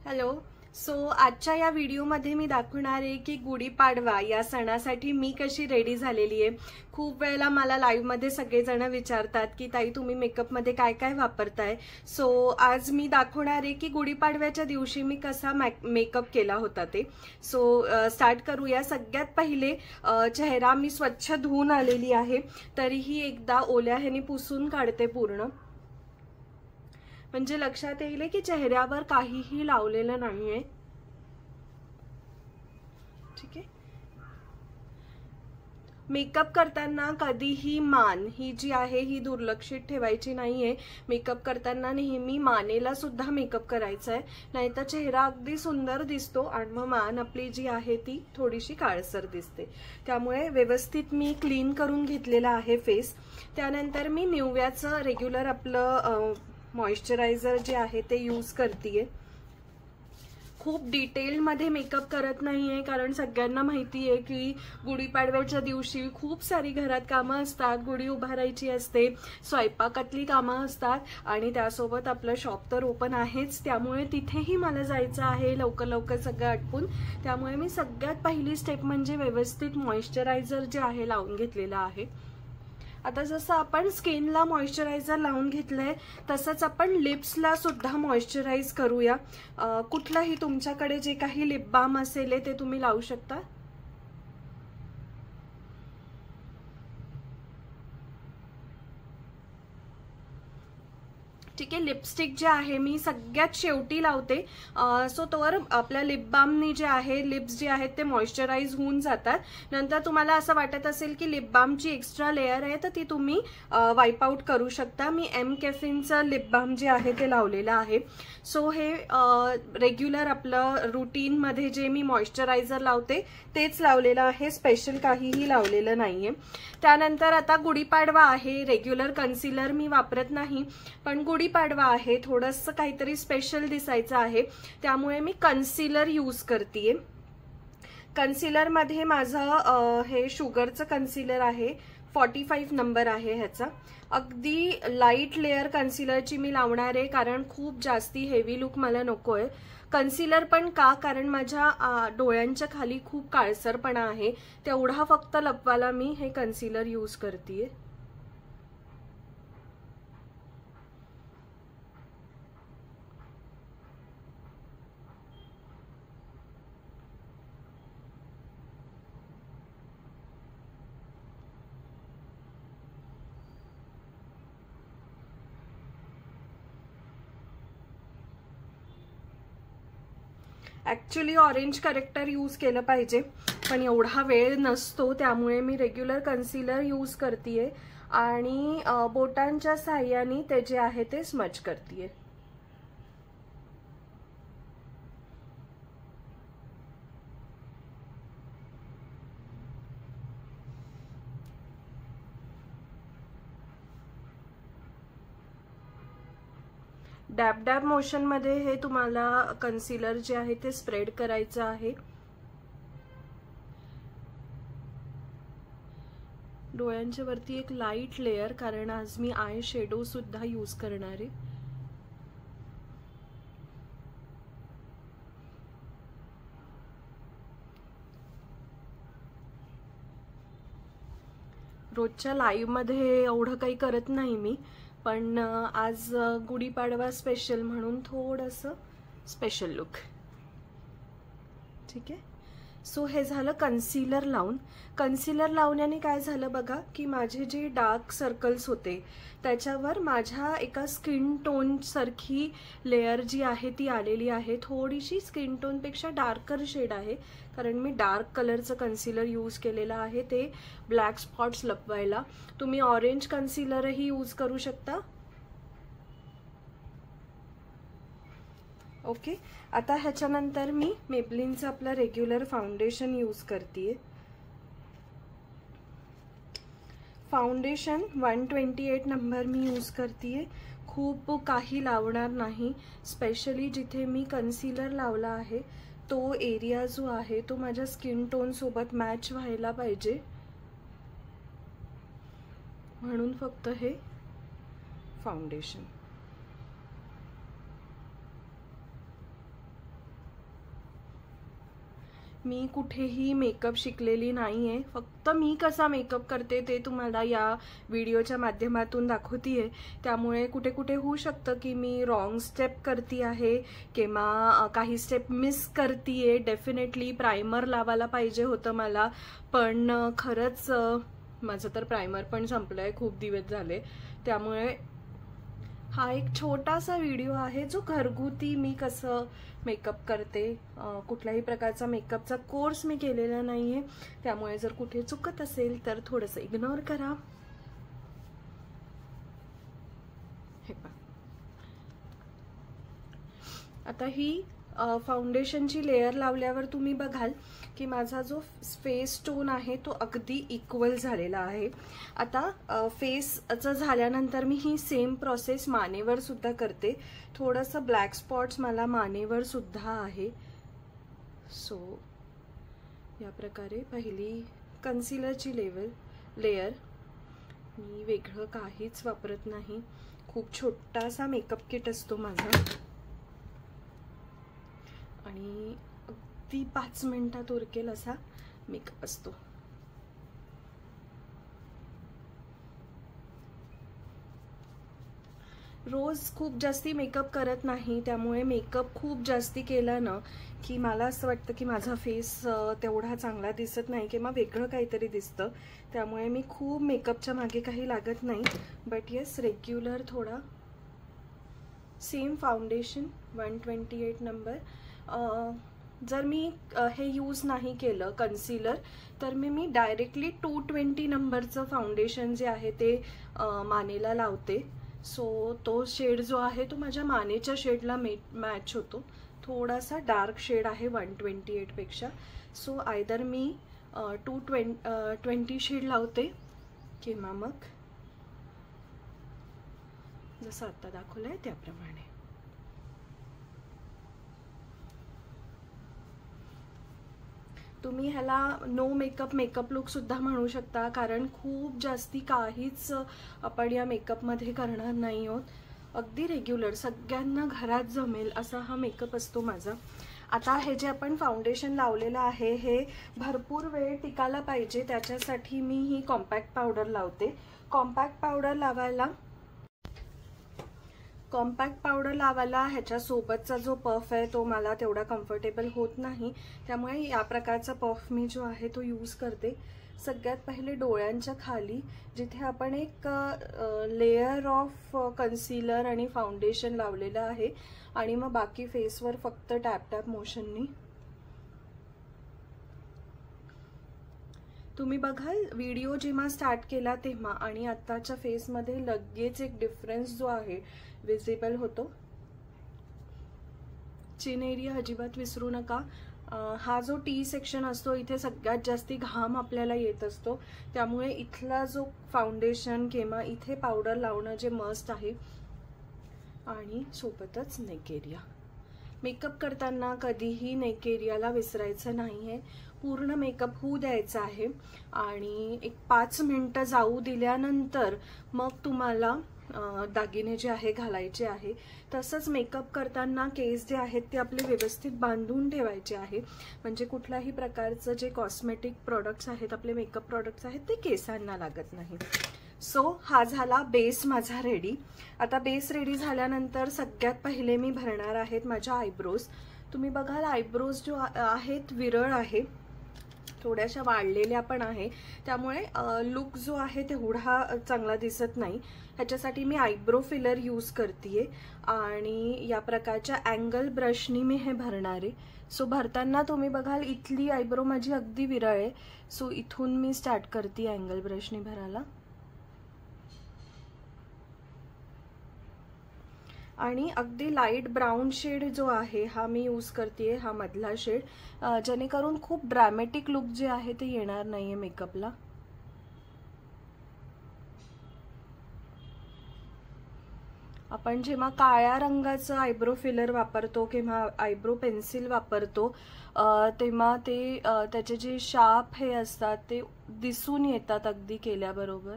Hello. आजच्या या व्हिडिओमध्ये मी दाखवणार आहे की गुढीपाडवा या सणासाठी मी कशी रेडी झालेली आहे। खूप वेळेला मला लाईव्ह मध्ये सगळेजण विचारतात की ताई तुम्ही मेकअप मध्ये काय काय वापरताय। आज मी दाखवणार आहे की गुढीपाडव्याच्या दिवशी मी कसा मेकअप केला होता ते। स्टार्ट करूया। सगळ्यात पहिले चेहरा मी स्वच्छ धुवून आलेली आहे, तरीही एकदा ओल्या ह्याने पुसून काढते पूर्ण, म्हणजे लक्षात येईल की चेहऱ्यावर काहीही लावलेलं नाहीये। ठीक आहे। मेकअप करताना कधीही मान ही जी आहे ही दुर्लक्षित ठेवायची नाहीये। मेकअप करताना नेहमी मानेला सुद्धा मेकअप करायचा आहे, नाहीतर चेहरा अगदी सुंदर दिसतो आणि मग मान आपली जी आहे ती थोडीशी काळसर दिसते। त्यामुळे व्यवस्थित मी क्लीन करून घेतलेला आहे फेस। त्यानंतर मी निव्याचं रेग्युलर आपलं मॉइश्चरायझर जे आहे ते यूज करतेय। खूप डिटेल मध्ये मेकअप करत नाहीये, कारण सगळ्यांना माहिती आहे की गुढीपाडव्याच्या दिवशी खूप सारी घरात कामं असतात, गुढी उभारायची असते, स्वयंपाकातली कामं असतात आणि त्यासोबत आपलं शॉप तर ओपन आहेच, त्यामुळे तिथेही मला जायचं आहे लवकर लवकर सगळं आटपून। त्यामुळे मी सगळ्यात पहिली स्टेप म्हणजे व्यवस्थित मॉइश्चरायझर जे आहे लावून घेतलेलं आहे। आता जसं आपण स्किनला मॉइश्चरायझर लावून घेतलंय तसंच आपण लिप्सला सुद्धा मॉइश्चराइज करूया। कुठलाही तुमच्याकडे जे काही लिप बाम असेल ते तुम्ही लावू शकता। ठीक आहे। लिपस्टिक जे आहे मी सगळ्यात शेवटी लावते, तोवर आपल्या लिप बामनी जे आहे लिप्स जे आहेत ते मॉइश्चराइज होऊन जातात। नंतर तुम्हाला असं वाटत असेल की लिप बामची एक्स्ट्रा लेयर आहे तर ती तुम्ही वाइप आउट करू शकता। मी एम कॅफिनचं लिप बाम जे आहे ते लावलेलं आहे। हे रेग्युलर आपलं रुटीन मध्ये जे मी मॉइश्चरायझर लावते तेच लावलेलं आहे, स्पेशल काहीही लावलेलं नाहीये। त्यानंतर आता गुढीपाडवा आहे, रेग्युलर कन्सिलर मी वापरत नाही, पण गुढीपाडवा आहे, थोडंसं काहीतरी स्पेशल दिसायचं आहे, त्यामुळे मी कन्सिलर यूज करतेय। कन्सिलर मध्ये माझं हे शुगरचं कन्सिलर आहे, 45 नंबर आहे ह्याचा। अगदी लाईट लेयर कन्सिलरची मी लावणार आहे, कारण खूप जास्ती हेवी लुक मला नकोय। कन्सिलर पण का, कारण माझ्या डोळ्यांच्या खाली खूप काळसरपणा आहे, तेवढा फक्त लपवायला मी हे कन्सिलर यूज करतेय। ऍक्च्युली ऑरेंज करेक्टर यूज केलं पाहिजे, पण एवढा वेळ नसतो, त्यामुळे मी रेग्युलर कन्सिलर यूज करतेय आणि बोटांच्या साहाय्याने ते जे आहे ते स्मच करतेय। डॅब डॅब मोशन मध्ये हे तुम्हाला कन्सिलर जे आहे ते स्प्रेड करायचं आहे। डोळ्यांच्या वरती एक लाईट लेयर, कारण आज मी आय शेडो सुद्धा यूज करणार आहे। रोजच्या लाईव्ह मध्ये एवढं काही करत नाही मी, पण आज गुढीपाडवा स्पेशल म्हणून थोडंसं स्पेशल लुक। ठीक आहे। हे झालं कन्सिलर लावून। कन्सिलर लावण्याने काय झालं बघा की माझे जे डार्क सर्कल्स होते त्याच्यावर माझ्या एका स्किन टोन सारखी लेयर जी आहे ती आलेली आहे, थोडीशी स्किन टोन पेक्षा डार्कर शेड आहे, कारण मी डार्क कलरचं कन्सिलर यूज केलेलं आहे ते ब्लॅक स्पॉट्स लपवायला। तुम्ही ऑरेंज कन्सिलरही यूज करू शकता। ओके। आता ह्याच्यानंतर मी मेबलिनचं आपलं रेग्युलर फाउंडेशन यूज करतेय। फाउंडेशन 128 नंबर मी यूज करतेय, खूप काही लावणार नाही। स्पेशली जिथे मी कन्सिलर लावला आहे तो एरिया जो आहे तो माझ्या स्किन टोन सोबत मॅच व्हायला पाहिजे, म्हणून फक्त हे फाउंडेशन। मी कुठेही मेकअप शिकलेली नाही आहे, फक्त मी कसा मेकअप करते ते तुम्हाला या व्हिडिओच्या माध्यमातून दाखवते. त्यामुळे कुठे कुठे होऊ शकतं की मी रॉंग स्टेप करते आहे किंवा काही स्टेप मिस करते आहे. डेफिनेटली प्रायमर लावायला पाहिजे होतं मला, पण खरंच माझं तर प्रायमर पण संपलं आहे, खूप दिवस झाले. त्यामुळे हा एक छोटासा व्हिडिओ आहे जो घरगुती मी कसं मेकअप करते. कुठल्याही प्रकारचा मेकअपचा कोर्स मी केलेला नाही आहे, त्यामुळे जर कुठे चुकत असेल तर थोडंसं इग्नोर करा. हे पहा, आता ही फाउंडेशनची लेयर लावल्यावर तुम्ही बघाल की माझा जो फेस टोन आहे तो अगदी इक्वल झालेला आहे. आता फेसचं झाल्यानंतर मी ही सेम प्रोसेस मानेवर सुद्धा करते. थोडंसं ब्लॅक स्पॉट्स मला मानेवर सुद्धा आहे. सो या प्रकारे पहिली कन्सिलरची लेयर मी वेगळं काहीच वापरत नाही. खूप छोटासा मेकअप किट असतो माझा आणि अगदी 5 मिनिटात उरकेल असा मेकअप असतो. रोज खूप जास्ती मेकअप करत नाही, त्यामुळे मेकअप खूप जास्ती केला ना की मला असं वाटतं की माझा फेस तेवढा चांगला दिसत नाही किंवा वेगळं काहीतरी दिसतं. त्यामुळे मी खूप मेकअपच्या मागे काही लागत नाही. बट येस, रेग्युलर थोडा सेम फाउंडेशन 128 नंबर. जर मी हे यूज नाही केलं कन्सिलर तर मी डायरेक्टली 220 नंबरचं फाउंडेशन जे आहे ते मानेला लावते. सो तो शेड जो आहे तो माझ्या मानेच्या शेडला मॅच होतो. थोडासा डार्क शेड आहे 128 पेक्षा. सो आयदर मी 220 शेड लावते किंवा मग जसं आता दाखवलं आहे त्याप्रमाणे. तुम्ही ह्याला नो मेकअप लुक सुद्धा म्हणू शकता, कारण खूप जास्ती काहीच आपण या मेकअपमध्ये करणार नाही आहोत. अगदी रेग्युलर सगळ्यांना घरात जमेल असा हा मेकअप असतो माझा. आता हे जे आपण फाउंडेशन लावलेलं आहे हे भरपूर वेळ टिकायला पाहिजे, त्याच्यासाठी मी ही कॉम्पॅक्ट पावडर लावते. कॉम्पॅक्ट पावडर लावायला ह्याच्यासोबतचा जो पफ आहे तो मला तेवढा कम्फर्टेबल होत नाही, त्यामुळे या प्रकारचा पफ मी जो आहे तो यूज करते. सगळ्यात पहिले डोळ्यांच्या खाली जिथे आपण एक लेयर ऑफ कन्सिलर आणि फाउंडेशन लावलेलं आहे आणि मग बाकी फेसवर फक्त टॅप मोशननी. तुम्ही बघाल व्हिडिओ जेव्हा स्टार्ट केला तेव्हा आणि आत्ताच्या फेसमध्ये लगेच एक डिफरन्स जो आहे विजिबल होतो. चिन एरिया अजिबात विसरू नका. हा जो टी सेक्शन असतो इथे सगळ्यात जास्ती घाम आपल्याला येत असतो, त्यामुळे इथला जो फाउंडेशन किंवा इथे पावडर लावणं जे मस्ट आहे. आणि सोबतच नेक एरिया. मेकअप करताना कधीही नेक एरियाला विसरायचं नाही आहे. पूर्ण मेकअप होऊ द्यायचा आहे आणि एक 5 मिनिटं जाऊ दिल्यानंतर मग तुम्हाला दागिने जे आहे घालायचे आहे. तसंच मेकअप करताना केस जे आहेत ते आपले व्यवस्थित बांधून ठेवायचे आहे, म्हणजे कुठल्याही प्रकारचं जे कॉस्मेटिक प्रोडक्ट्स आहेत, आपले मेकअप प्रोडक्ट्स आहेत, ते केसांना लागत नाही. सो हा झाला बेस माझा रेडी. आता बेस रेडी झाल्यानंतर सगळ्यात पहिले मी भरणार आहेत माझ्या आयब्रोज. तुम्ही बघाल आयब्रोज जो आहेत विरळ आहे, थोड्याशा वाढलेल्या पण आहे, त्यामुळे लुक जो आहे तेवढा चांगला दिसत नाही. ह्याच्यासाठी मी आयब्रो फिलर यूज करते आणि या प्रकारच्या अँगल ब्रशनी मी हे भरणार आहे. सो भरताना तुम्ही बघाल इथली आयब्रो माझी अगदी विरळ आहे, सो इथून मी स्टार्ट करते अँगल ब्रशनी भरायला. आणि अगदी लाईट ब्राऊन शेड जो आहे हा मी यूज करते, हा मधला शेड, जेणेकरून खूप ड्रॅमॅटिक लुक जे आहे ते येणार नाहीये मेकअपला. आपण जेव्हा काळ्या रंगाचं आयब्रो फिलर वापरतो किंवा आयब्रो पेन्सिल वापरतो तेव्हा ते त्याचे जे शार्प हे असतात ते दिसून येतात अगदी केल्याबरोबर.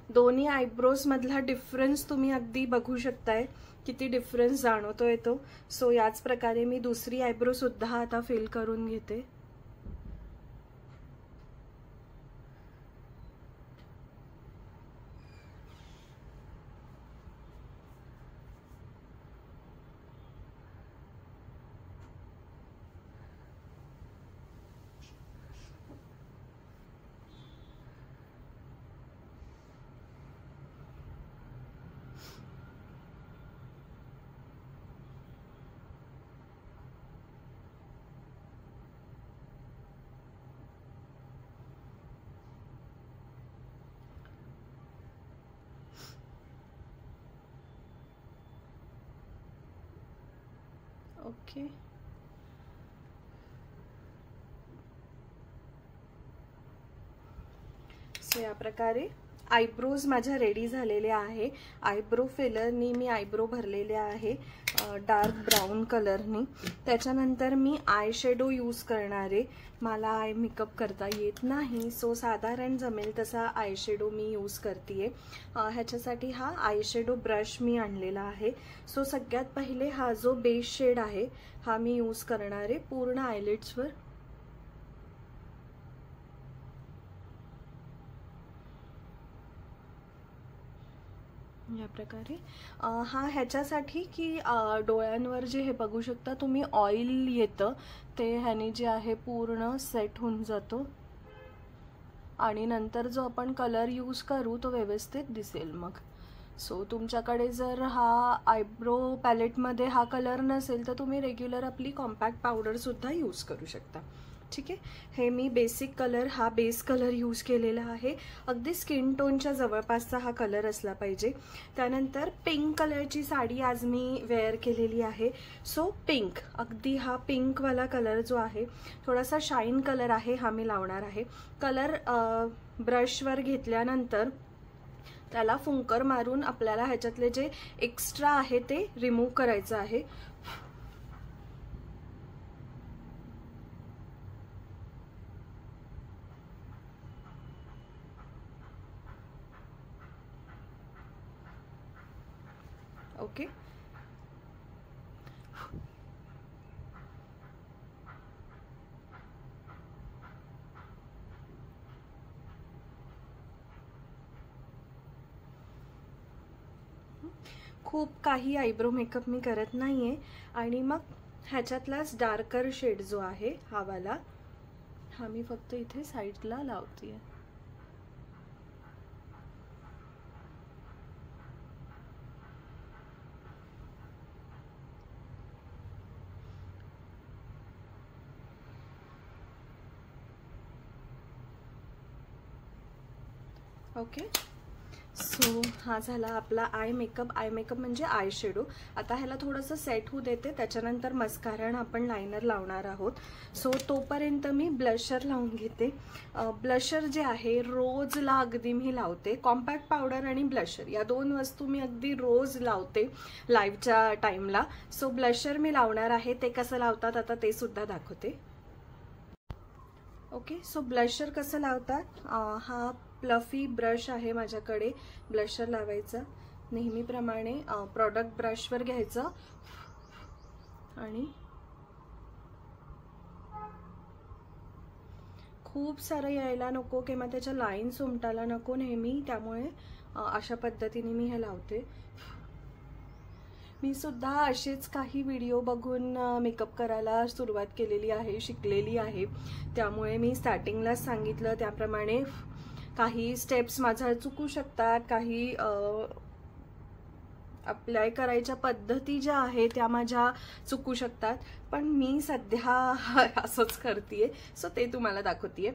दोन्ही आयब्रोज मधला डिफरन्स तुम्ही अगदी बघू शकताय, किती डिफरन्स जाणवतोय तो. सो याच प्रकारे मी दुसरी आयब्रो सुद्धा आता फिल करून घेते. ओके. सो या प्रकारे आयब्रोज माझ्या रेडी झालेल्या आहे. आयब्रो फिलरनी मी आयब्रो भरलेले आहे डार्क ब्राऊन कलरनी. त्याच्यानंतर मी आय शेडो यूज करणार आहे. मला आय मेकअप करता येत नाही, सो साधारण जमेल तसा आय शेडो मी यूज करते. ह्याच्यासाठी हा आय शेडो ब्रश मी आणलेला आहे. सो सगळ्यात पहिले हा जो बेस शेड आहे हा मी यूज करणार आहे पूर्ण आयलिड्सवर. या प्रकारे हा ह्याच्यासाठी की डोळ्यांवर जे हे बघू शकता तुम्ही ऑइल येतं ते ह्याने जे आहे पूर्ण सेट होऊन जातो आणि नंतर जो आपण कलर यूज करू तो व्यवस्थित दिसेल मग. सो तुमच्याकडे जर हा आयब्रो पॅलेटमध्ये हा कलर नसेल तर तुम्ही रेग्युलर आपली कॉम्पॅक्ट पावडर सुद्धा यूज करू शकता. ठीक आहे. हे मी बेसिक कलर हा बेस कलर यूज केलेला आहे. अगदी स्किन टोनच्या जवळपासचा हा कलर असला पाहिजे. त्यानंतर पिंक कलरची साडी आज मी वेअर केलेली आहे. सो पिंक, अगदी हा पिंकवाला कलर जो आहे थोडासा शाईन कलर आहे हा मी लावणार आहे. कलर ब्रशवर घेतल्यानंतर त्याला फुंकर मारून आपल्याला ह्याच्यातले जे एक्स्ट्रा आहे ते रिमूव्ह करायचं आहे. ओके. खूप काही आयब्रो मेकअप मी करत नाहीये आणि मग ह्याच्यातलाच डार्कर शेड जो आहे हा वाला हा मी फक्त इथे साईडला लावते. ओके. सो हा झाला आपला आय मेकअप. आय मेकअप म्हणजे आय शेडो. आता ह्याला थोडंसं सेट होऊ देते, त्याच्यानंतर मस्कारा आपण लायनर लावणार आहोत. सो तोपर्यंत मी ब्लशर लावून घेते. ब्लशर जे आहे रोजला अगदी मी लावते. कॉम्पॅक्ट पावडर आणि ब्लशर या दोन वस्तू मी अगदी रोज लावते लाईव्हच्या टाईमला. सो ब्लशर मी लावणार आहे. ते कसं लावतात आता ते सुद्धा दाखवते. ओके. सो ब्लशर कसं लावतात, हा फ्लफी ब्रश आहे माझ्याकडे ब्लशर लावायचा. नेहमीप्रमाणे प्रॉडक्ट ब्रशवर घ्यायचं आणि खूप सारं यायला नको किंवा त्याच्या लाईन्स उमटायला नको नेहमी, त्यामुळे अशा पद्धतीने मी हे लावते. मी सुद्धा असेच काही व्हिडिओ बघून मेकअप करायला सुरुवात केलेली आहे, शिकलेली आहे. त्यामुळे मी स्टार्टिंगलाच सांगितलं त्याप्रमाणे काही स्टेप्स माझ्या चुकू शकतात, काही अप्लाय करायच्या पद्धती ज्या आहेत त्या माझ्या चुकू शकतात, पण मी सध्या असंच करतेय. सो ते तुम्हाला दाखवतेय.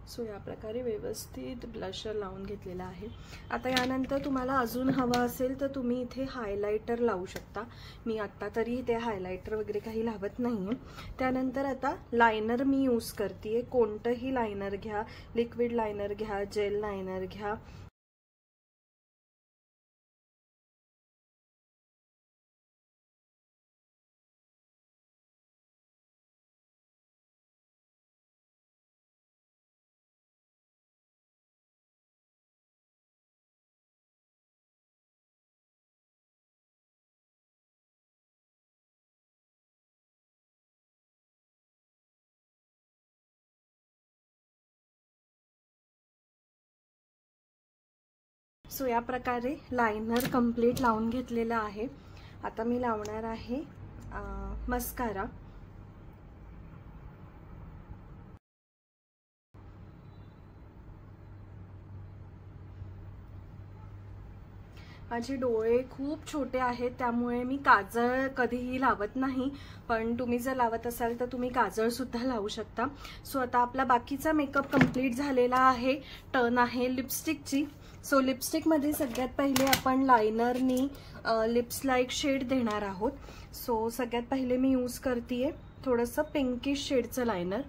सो या प्रकारे व्यवस्थित ब्लशर लावून घेतलेला आहे. आता यानंतर तुम्हाला अजून हवं असेल तर तुम्ही इथे हायलायटर लावू शकता. मी आत्ता तरी इथे हायलायटर वगैरे काही लावत नाहीये. त्यानंतर आता लायनर मी यूज करते. कोणतंही लायनर घ्या, लिक्विड लायनर घ्या, जेल लायनर घ्या. सो या प्रकारे लायनर कंप्लीट लावून घेतलेला आहे. आता मी लावणार आहे मस्कारा. माझे डोळे खूप छोटे आहेत त्यामुळे मी काजळ कधीही लावत नाही, पण तुम्ही जर लावत असाल तर तुम्ही काजळ सुद्धा लावू शकता. सो आता आपला बाकीचा मेकअप कंप्लीट झालेला आहे. टर्न आहे लिपस्टिकची. सो लिपस्टिकमध्ये सगळ्यात पहिले आपण लायनरनी लिप्सला एक शेड देणार आहोत. सो सगळ्यात पहिले मी यूज करतेय थोडंसं पिंकिश शेडचं लायनर.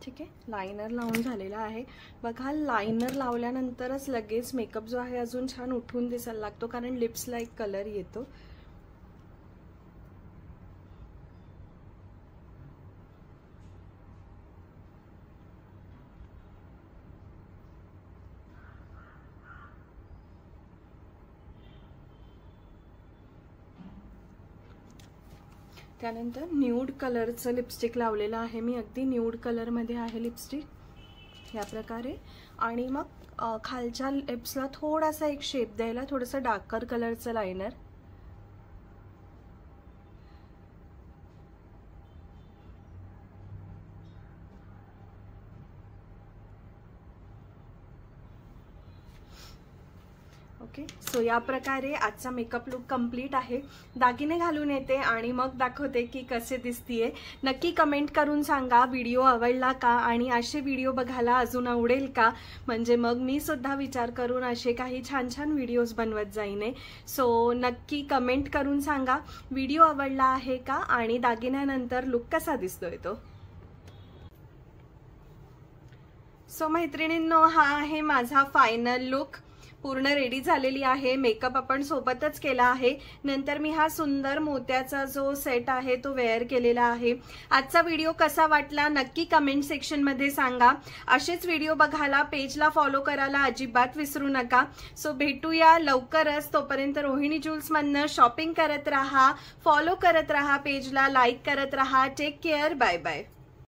ठीक आहे, लायनर लावून झालेला आहे. बघा, लायनर लावल्यानंतरच लगेच मेकअप जो आहे अजून छान उठून दिसायला लागतो, कारण लिप्सला एक कलर येतो. त्यानंतर न्यूड कलरचं लिपस्टिक लावलेलं आहे मी. अगदी न्यूड कलरमध्ये आहे लिपस्टिक या प्रकारे. आणि मग खालच्या लिप्सला थोडासा एक शेप द्यायला थोडंसं डार्कर कलरचं लायनर. ओके, सो या प्रकारे आजचा मेकअप लुक कंप्लीट आहे. दागिने घालून येते आणि मग दाखवते की कसे दिसतीये. नक्की कमेंट करून सांगा व्हिडिओ आवडला का, आणि असे व्हिडिओ बघायला अजून आवडेल का, म्हणजे मग मी सुद्धा विचार करून असे काही छान छान व्हिडिओज बनवत जाईने. सो नक्की कमेंट करून सांगा व्हिडिओ आवडला आहे का आणि दागिन्यानंतर लुक कसा दिसतोय तो. सो मैत्रिणींनो, हा आहे माझा फायनल लुक. पूर्ण रेडी झालेली आहे. मेकअप आपण सोबतच केला आहे. नंतर मी हा सुंदर मोत्याचा जो सेट आहे तो वेअर केलेला आहे. आजचा व्हिडिओ कसा वाटला नक्की कमेंट सेक्शन मध्ये सांगा. असेच व्हिडिओ बघायला पेजला फॉलो करायला अजिबात विसरू नका. सो भेटूया लवकरच. तोपर्यंत रोहिणी ज्वेल्स मधनं शॉपिंग करत राहा, फॉलो करत राहा पेजला, लाईक करत राहा. Take care, bye bye.